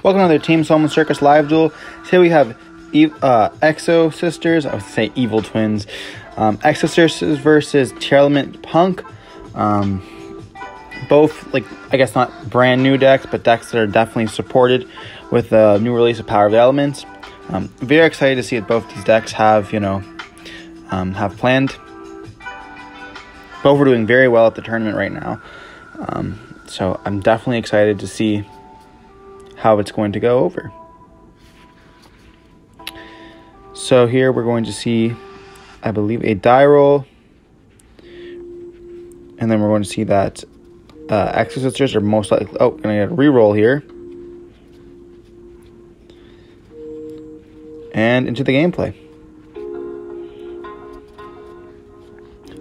Welcome to another Team Summon Circus live duel. Today we have Exosisters, I would say evil twins. Exosisters versus Tearlaments Punk. Both, I guess not brand new decks, but decks that are definitely supported with the new release of Power of the Elements. Very excited to see what both these decks have, have planned. Both are doing very well at the tournament right now. So I'm definitely excited to see how it's going to go over. So here we're going to see, I believe, a die roll. And then we're going to see that Exosisters are most likely... Oh, going to get a reroll here. And into the gameplay.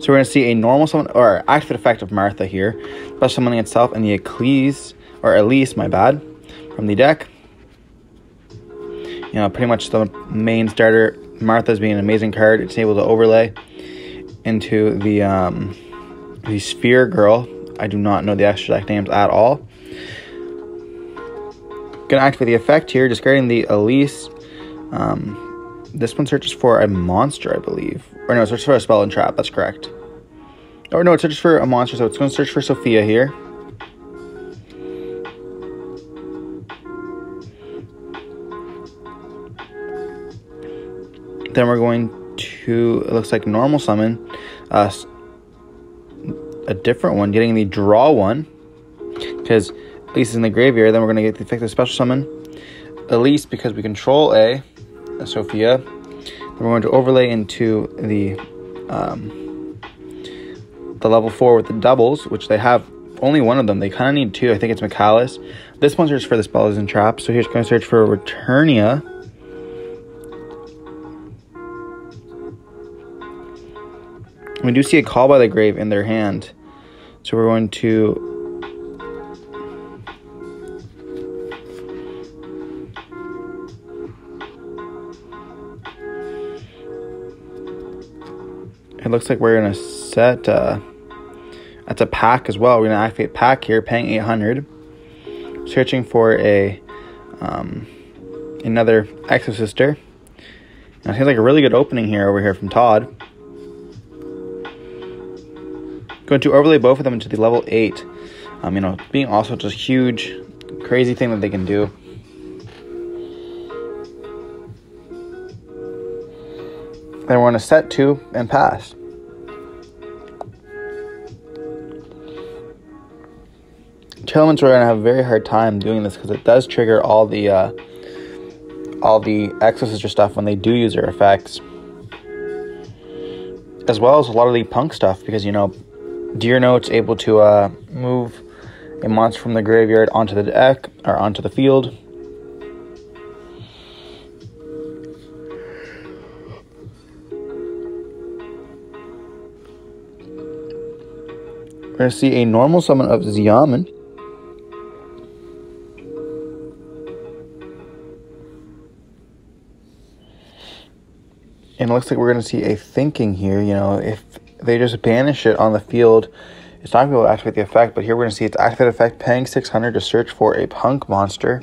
So we're going to see a normal summon, or active effect of Martha here. Special summoning itself and the Elise, my bad, from the deck. Pretty much the main starter. Martha's being an amazing card. It's able to overlay into the Sphere Girl. I do not know the extra deck names at all. Gonna activate the effect here, discarding the Elise. This one searches for a monster, I believe. Or no, it searches for a spell and trap, that's correct. Or no, it searches for a monster, so it's going to search for Sophia here. Then we're going to, it looks like normal summon a different one, getting the draw one, because Elise is in the graveyard. Then we're going to get the effective special summon Elise, because we control a Sophia. Then we're going to overlay into the level 4 with the doubles, which they have only one of them. They kind of need two. I think it's Michaelis. This one searches for the spells and traps. So here's going to search for Returnia. We do see a Call by the Grave in their hand. So we're going to... It looks like we're going to set... that's a pack as well. We're going to activate pack here, paying 800. Searching for a another Exosister. And it seems like a really good opening here over here from Todd. Going to overlay both of them into the level 8. Being also just a huge, crazy thing that they can do. Then we're going to set 2 and pass. Tearlaments are going to have a very hard time doing this because it does trigger all the Exosister stuff when they do use their effects. As well as a lot of the Punk stuff, because, Deer Note's able to move a monster from the graveyard onto the deck, or onto the field. We're going to see a normal summon of Xiamen. And it looks like we're going to see a thinking here. If they just banish it on the field, it's not going to be able to activate the effect. But here we're going to see its activate effect, paying 600 to search for a Punk monster.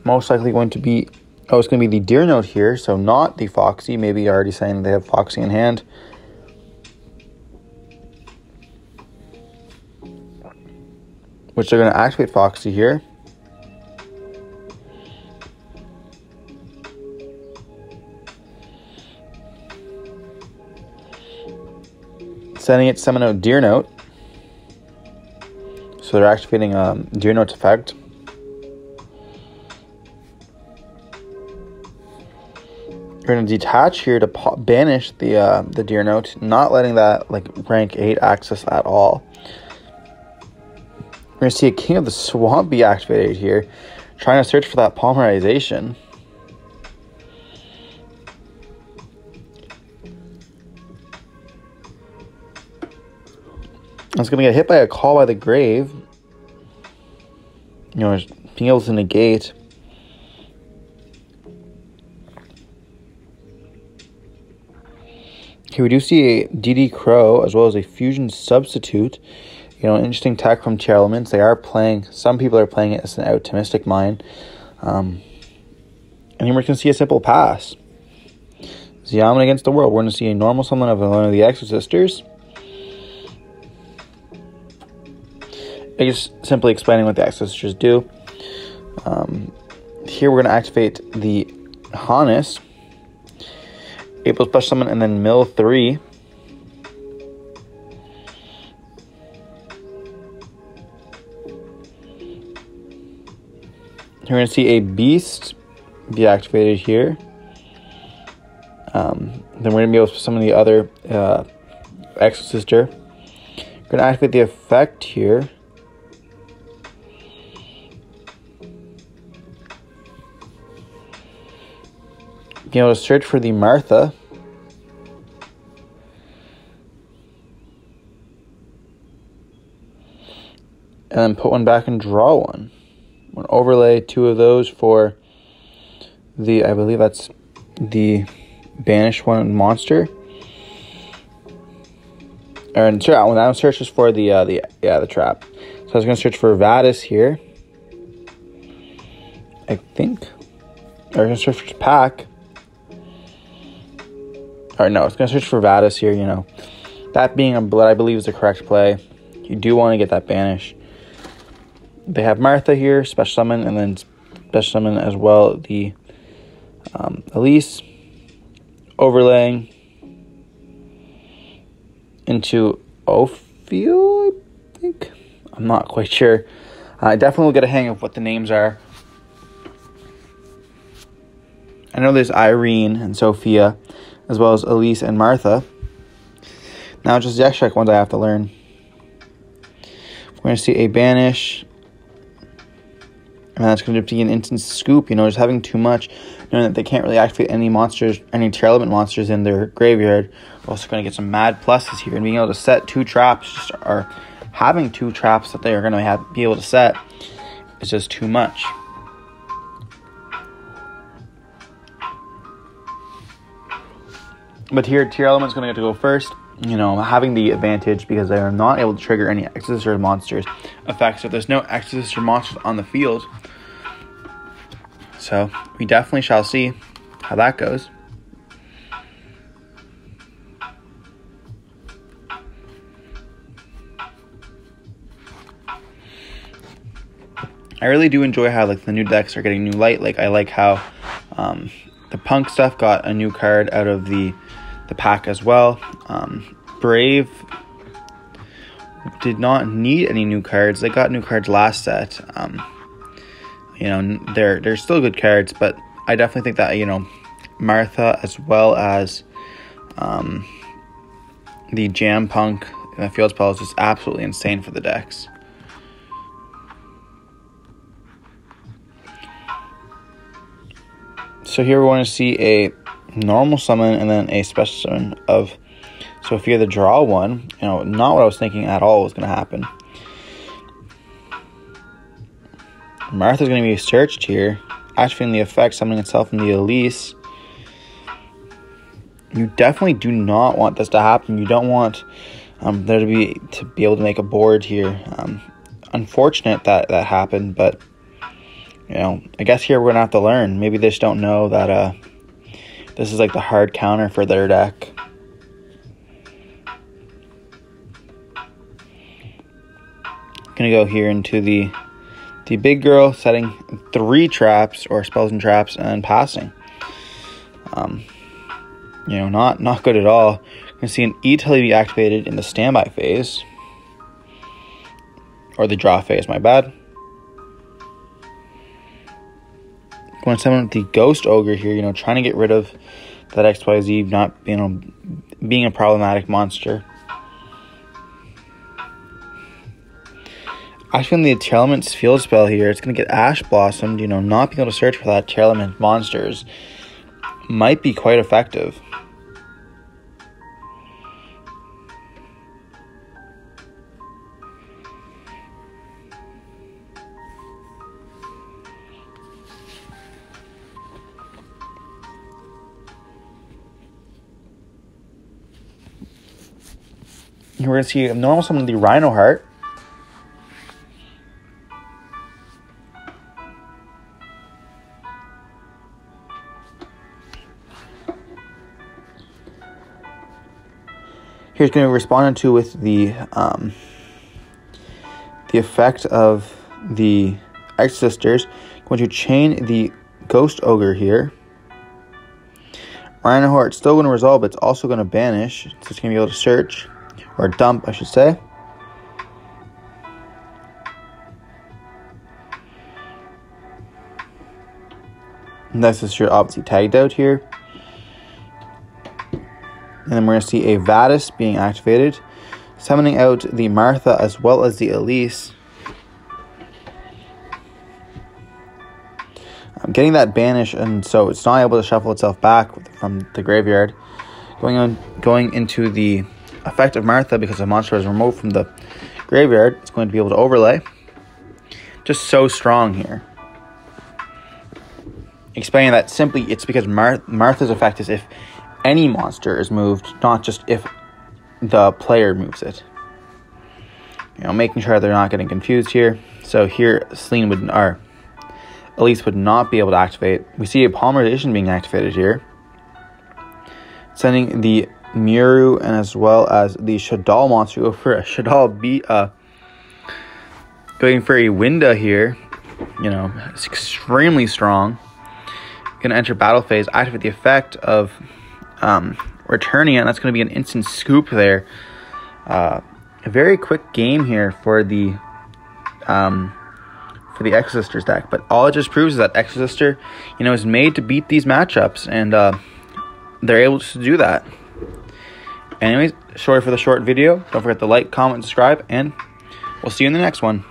Most likely going to be... Oh, it's going to be the Deer Note here, so not the Foxy. Maybe already saying they have Foxy in hand. Which they're going to activate Foxy here. Setting it to summon out Deer Note. So they're activating Deer Note's effect. We're going to detach here to banish the Deer Note, not letting that rank 8 access at all. We're going to see a King of the Swamp be activated here, trying to search for that polymerization. It's going to get hit by a Call by the Grave. Being able to negate. Here we do see a DD Crow, as well as a Fusion Substitute. You know, interesting tech from Tearlaments. They are playing, some people are playing it as an out to Mystic Mine. And here we're going to see a simple pass. Xiamen against the world. We're going to see a normal summon of one of the Exosisters. Just simply explaining what the Exosisters do. Here we're going to activate the Hannes. Able to special summon and then mill 3. You're going to see a Beast be activated here. Then we're going to be able to summon the other Exosister. We're going to activate the effect here. Being able to search for the Martha. And then put one back and draw one. We'll overlay 2 of those for the, I believe that's the banished one monster. And sure, when that searches for the trap. So I was gonna search for Vadis here. I think. Or I'm gonna search for Pack. Or no, it's gonna search for Vadis here, you know. That being what I believe is the correct play. You do want to get that banish. They have Martha here, special summon, and then special summon as well the Elise, overlaying into Ophiel, I think. I'm not quite sure. I definitely will get a hang of what the names are. I know there's Irene and Sophia, as well as Elise and Martha. Now just the extra ones I have to learn. We're going to see a banish. And that's going to be an instant scoop, you know, just having too much, knowing that they can't really activate any monsters, any Tearlament monsters in their graveyard. We're also going to get some mad pluses here, and being able to set 2 traps, or having 2 traps that they are going to be able to set, is just too much. But here, Tearlament's going to get to go first, you know, having the advantage because they are not able to trigger any Exosister monsters effects. So there's no Exosister monsters on the field. So we definitely shall see how that goes. I really do enjoy how like the new decks are getting new light. Like I like how the Punk stuff got a new card out of the pack as well. Brave did not need any new cards. They got new cards last set. You know, they're still good cards, but I definitely think that, you know, Martha as well as the Jam Punk and the Field Spell is just absolutely insane for the decks. So here we want to see a normal summon and then a special summon of Sophia the draw one. You know, not what I was thinking at all was going to happen. Martha's going to be searched here, activating the effect, summoning itself in the Elise. You definitely do not want this to happen. You don't want there to be able to make a board here. Unfortunate that happened, but you know, I guess here we're gonna have to learn. Maybe they just don't know that this is like the hard counter for their deck. Gonna go here into the big girl, setting 3 traps or spells and traps and passing. You know, not good at all. Gonna see an E-Tele be activated in the standby phase. Or the draw phase, my bad. Going to summon the Ghost Ogre here, you know, trying to get rid of that XYZ not, you know, being a problematic monster. Actually, in the Tearlaments field spell here, it's going to get Ash Blossomed, you know, not being able to search for that Tearlament monsters might be quite effective. We're going to see a normal summon the Rhino Heart. Here's going to be responded to with the effect of the Exosisters. Going to chain the Ghost Ogre here. Rhinoheart, it's still going to resolve, but it's also going to banish. So it's going to be able to search, or dump, I should say. And that's just your obviously tagged out here. And then we're going to see a Vadis being activated, summoning out the Martha as well as the Elise. I'm getting that banish, and so it's not able to shuffle itself back from the graveyard. Going into the effect of Martha, because the monster is removed from the graveyard, it's going to be able to overlay. Just so strong here. Explaining that simply, it's because Martha's effect is if any monster is moved, not just if the player moves it. You know, making sure they're not getting confused here. So here, Celine would, or Elise would not be able to activate. We see a polymerization being activated here, sending the Muru and as well as the Shadal monster go for a Shadal going for a Winda here. You know, it's extremely strong. Going to enter battle phase, activate the effect of returning it, and that's going to be an instant scoop there. A very quick game here for the Exosisters deck, but all it just proves is that Exosister, you know, is made to beat these matchups, and they're able to do that. Anyways, sorry for the short video. Don't forget to like, comment, subscribe, and we'll see you in the next one.